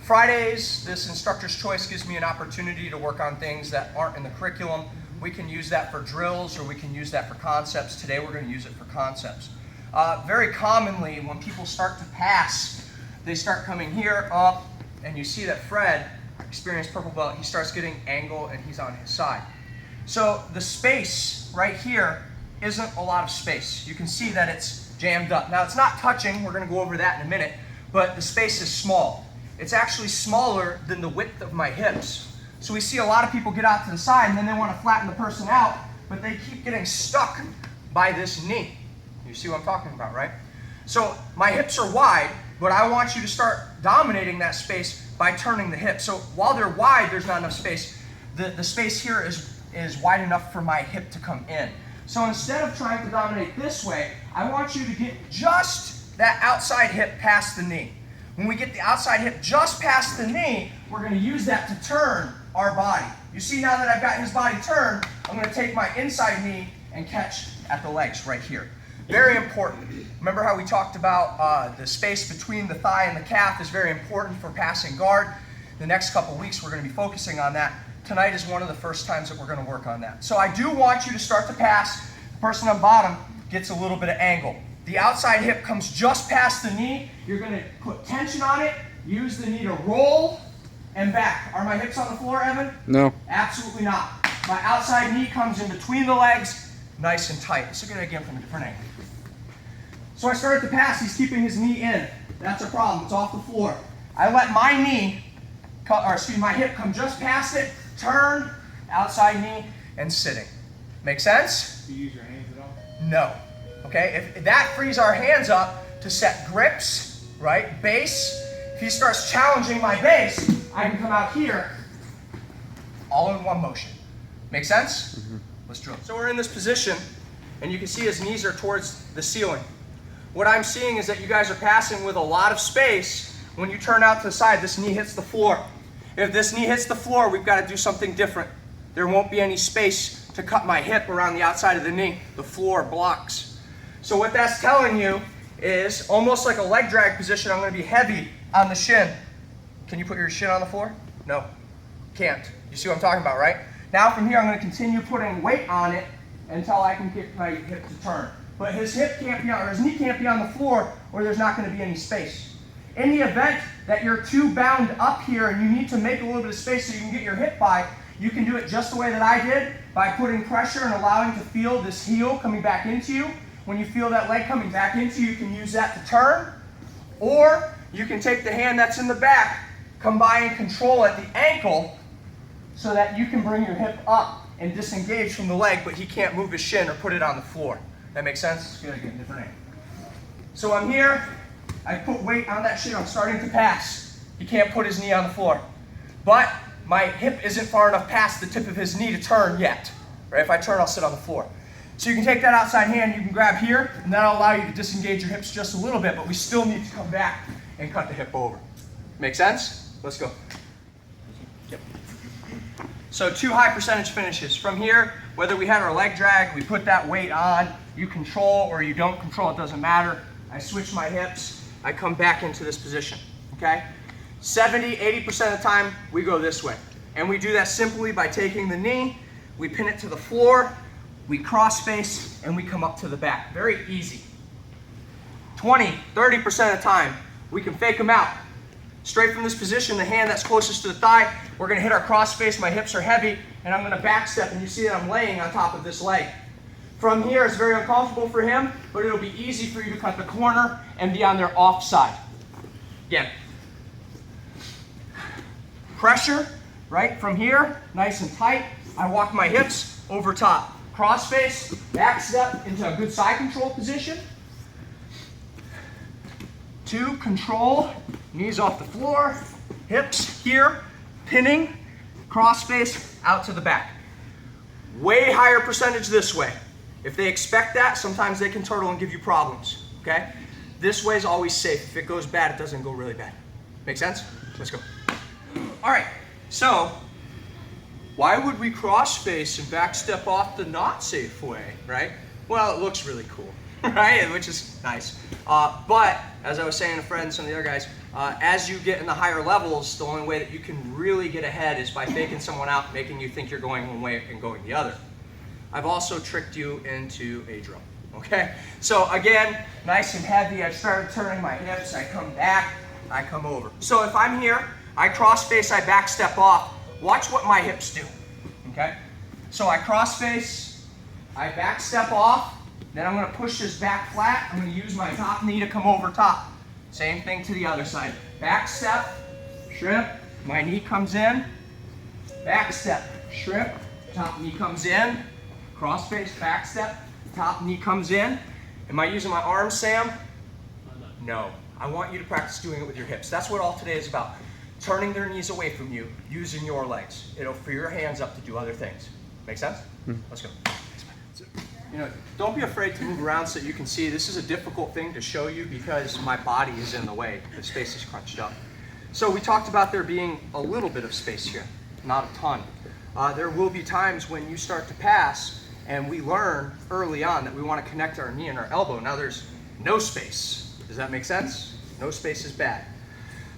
Fridays, this instructor's choice gives me an opportunity to work on things that aren't in the curriculum. We can use that for drills or we can use that for concepts. Today we're going to use it for concepts. Very commonly, when people start to pass, they start coming here, up, and you see that Fred, experienced purple belt, he starts getting angle and he's on his side. So the space right here isn't a lot of space. You can see that it's jammed up. Now it's not touching, we're going to go over that in a minute, but the space is small. It's actually smaller than the width of my hips. So we see a lot of people get out to the side and then they want to flatten the person out, but they keep getting stuck by this knee. You see what I'm talking about, right? So my hips are wide, but I want you to start dominating that space by turning the hips. So while they're wide, there's not enough space. The space here is wide enough for my hip to come in. So instead of trying to dominate this way, I want you to get just that outside hip past the knee. When we get the outside hip just past the knee, we're going to use that to turn our body. You see now that I've got his body turned, I'm going to take my inside knee and catch at the legs right here. Very important. Remember how we talked about the space between the thigh and the calf is very important for passing guard. The next couple weeks we're going to be focusing on that. Tonight is one of the first times that we're going to work on that. So I do want you to start to pass. The person on bottom gets a little bit of angle. The outside hip comes just past the knee. You're going to put tension on it, use the knee to roll and back. Are my hips on the floor, Evan? No. Absolutely not. My outside knee comes in between the legs, nice and tight. Let's look at it again from a different angle. So I started to pass, he's keeping his knee in. That's a problem, it's off the floor. I let my my hip come just past it, turn, outside knee, and sitting. Make sense? Do you use your hands at all? No. Okay, if that frees our hands up to set grips, right, base. If he starts challenging my base, I can come out here, all in one motion. Make sense? Mm-hmm. Let's drill. So we're in this position, and you can see his knees are towards the ceiling. What I'm seeing is that you guys are passing with a lot of space. When you turn out to the side, this knee hits the floor. If this knee hits the floor, we've got to do something different. There won't be any space to cut my hip around the outside of the knee. The floor blocks. So what that's telling you is almost like a leg drag position. I'm going to be heavy on the shin. Can you put your shin on the floor? No, can't. You see what I'm talking about, right? Now from here, I'm going to continue putting weight on it until I can get my hip to turn. But his hip can't be on, or his knee can't be on the floor, or there's not going to be any space. In the event that you're too bound up here and you need to make a little bit of space so you can get your hip by, you can do it just the way that I did, by putting pressure and allowing to feel this heel coming back into you. When you feel that leg coming back into you, you can use that to turn, or you can take the hand that's in the back, come by and control at the ankle so that you can bring your hip up and disengage from the leg, but he can't move his shin or put it on the floor. That makes sense? Good, again, different angle. So I'm here, I put weight on that shin, I'm starting to pass. He can't put his knee on the floor. But my hip isn't far enough past the tip of his knee to turn yet. Right? If I turn, I'll sit on the floor. So you can take that outside hand, you can grab here, and that'll allow you to disengage your hips just a little bit, but we still need to come back and cut the hip over. Make sense? Let's go. Yep. So 2 high percentage finishes. From here, whether we had our leg drag, we put that weight on, you control or you don't control, it doesn't matter. I switch my hips, I come back into this position, okay? 70, 80% of the time, we go this way. And we do that simply by taking the knee, we pin it to the floor, we cross face, and we come up to the back. Very easy. 20, 30% of the time, we can fake them out. Straight from this position, the hand that's closest to the thigh, we're gonna hit our cross face, my hips are heavy, and I'm gonna back step, and you see that I'm laying on top of this leg. From here, it's very uncomfortable for him, but it'll be easy for you to cut the corner and be on their offside. Again. Pressure, right, from here, nice and tight. I walk my hips over top. Cross face, back step into a good side control position. 2, control, knees off the floor, hips here, pinning, cross face, out to the back. Way higher percentage this way. If they expect that, sometimes they can turtle and give you problems, okay? This way is always safe. If it goes bad, it doesn't go really bad. Make sense? Let's go. All right, so why would we cross face and back step off the not safe way, right? Well, it looks really cool. right? Which is nice. But as I was saying to friends, some of the other guys, as you get in the higher levels, the only way that you can really get ahead is by faking someone out, making you think you're going one way and going the other. I've also tricked you into a drill, okay? So again, nice and heavy, I started turning my hips, I come back, I come over. So if I'm here, I cross face, I back step off, watch what my hips do, okay? So I cross face, I back step off, then I'm gonna push this back flat, I'm gonna use my top knee to come over top. Same thing to the other side. Back step, shrimp, my knee comes in, back step, shrimp, top knee comes in, cross face, back step, top knee comes in. Am I using my arms, Sam? No. I want you to practice doing it with your hips. That's what all today is about. Turning their knees away from you, using your legs. It'll free your hands up to do other things. Make sense? Let's go. You know, don't be afraid to move around so you can see. This is a difficult thing to show you because my body is in the way. The space is crunched up. So we talked about there being a little bit of space here, not a ton. There will be times when you start to pass and we learn early on that we want to connect our knee and our elbow. Now there's no space. Does that make sense? No space is bad.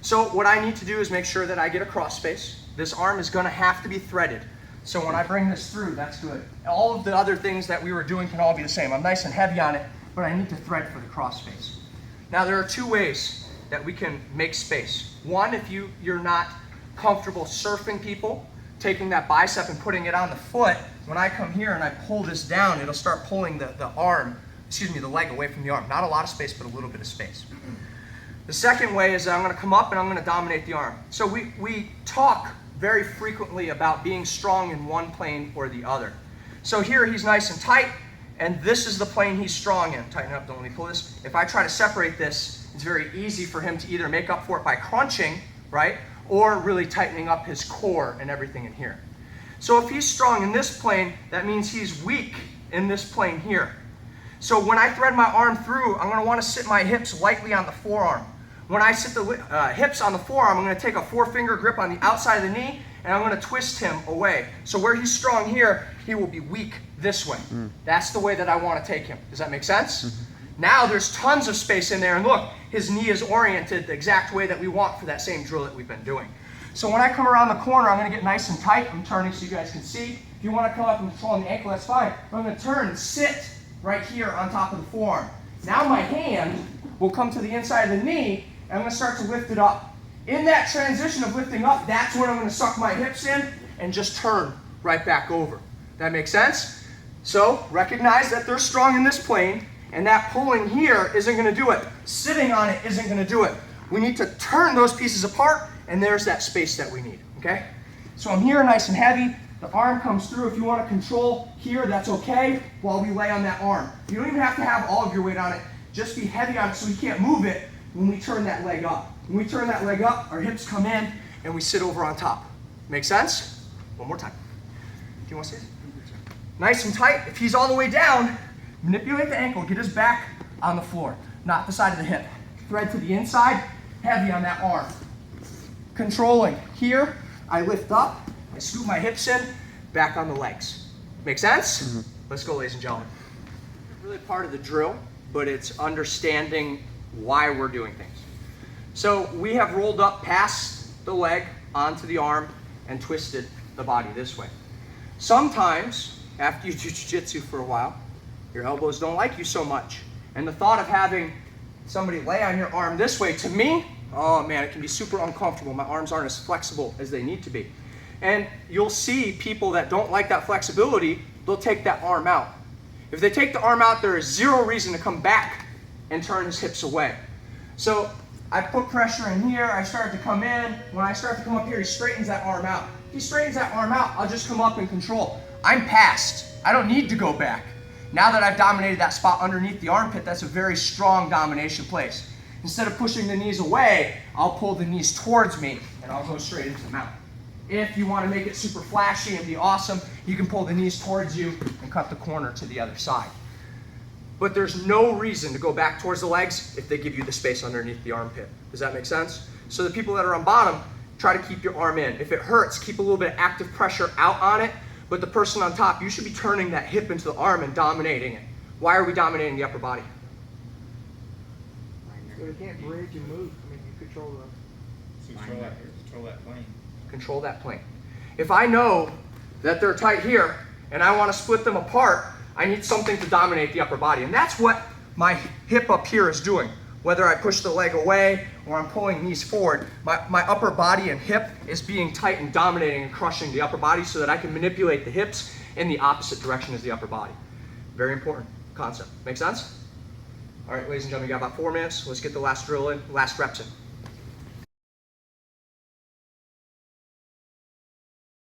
So what I need to do is make sure that I get a cross space. This arm is going to have to be threaded. So when I bring this through, that's good. All of the other things that we were doing can all be the same. I'm nice and heavy on it, but I need to thread for the cross space. Now there are two ways that we can make space. One, if you're not comfortable surfing people, taking that bicep and putting it on the foot, when I come here and I pull this down, it'll start pulling the leg away from the arm. Not a lot of space, but a little bit of space. The second way is that I'm going to come up and I'm going to dominate the arm. So we talk very frequently about being strong in one plane or the other. So here he's nice and tight, and this is the plane he's strong in. Tighten up, don't let me pull this. If I try to separate this, it's very easy for him to either make up for it by crunching, right, or really tightening up his core and everything in here. So if he's strong in this plane, that means he's weak in this plane here. So when I thread my arm through, I'm going to want to sit my hips lightly on the forearm. When I sit the hips on the forearm, I'm going to take a 4-finger grip on the outside of the knee, and I'm going to twist him away. So where he's strong here, he will be weak this way. That's the way that I want to take him. Does that make sense? Now there's tons of space in there, and look, his knee is oriented the exact way that we want for that same drill that we've been doing. So when I come around the corner, I'm going to get nice and tight. I'm turning so you guys can see. If you want to come up and control on the ankle, that's fine. I'm going to turn and sit right here on top of the forearm. Now my hand will come to the inside of the knee, and I'm going to start to lift it up. In that transition of lifting up, that's when I'm going to suck my hips in and just turn right back over. That makes sense? So recognize that they're strong in this plane, and that pulling here isn't going to do it. Sitting on it isn't going to do it. We need to turn those pieces apart, and there's that space that we need, okay? So I'm here nice and heavy. The arm comes through. If you want to control here, that's okay, while we lay on that arm. You don't even have to have all of your weight on it. Just be heavy on it so you can't move it when we turn that leg up. When we turn that leg up, our hips come in, and we sit over on top. Make sense? One more time. Do you want to see this? Nice and tight. If he's all the way down, manipulate the ankle. Get his back on the floor, not the side of the hip. Thread to the inside, heavy on that arm. Controlling. Here, I lift up, I scoop my hips in, back on the legs. Make sense? Let's go, ladies and gentlemen. It's really part of the drill, but it's understanding why we're doing things. So we have rolled up past the leg onto the arm and twisted the body this way. Sometimes, after you do jiu-jitsu for a while, your elbows don't like you so much. And the thought of having somebody lay on your arm this way, to me, oh man, it can be super uncomfortable. My arms aren't as flexible as they need to be. And you'll see people that don't like that flexibility, they'll take that arm out. If they take the arm out, there is zero reason to come back and turn his hips away. So I put pressure in here, I start to come in. When I start to come up here, he straightens that arm out. If he straightens that arm out, I'll just come up and control. I'm past. I don't need to go back. Now that I've dominated that spot underneath the armpit, that's a very strong domination place. Instead of pushing the knees away, I'll pull the knees towards me, and I'll go straight into the mount. If you want to make it super flashy and be awesome, you can pull the knees towards you and cut the corner to the other side. But there's no reason to go back towards the legs if they give you the space underneath the armpit. Does that make sense? So the people that are on bottom, try to keep your arm in. If it hurts, keep a little bit of active pressure out on it. But the person on top, you should be turning that hip into the arm and dominating it. Why are we dominating the upper body? So you can't bridge and move. I mean, you control that plane. Control that plane. If I know that they're tight here and I want to split them apart, I need something to dominate the upper body. And that's what my hip up here is doing. Whether I push the leg away or I'm pulling knees forward, my upper body and hip is being tight and dominating and crushing the upper body so that I can manipulate the hips in the opposite direction as the upper body. Very important concept. Make sense? All right, ladies and gentlemen, you got about 4 minutes. Let's get the last drill in, last reps in.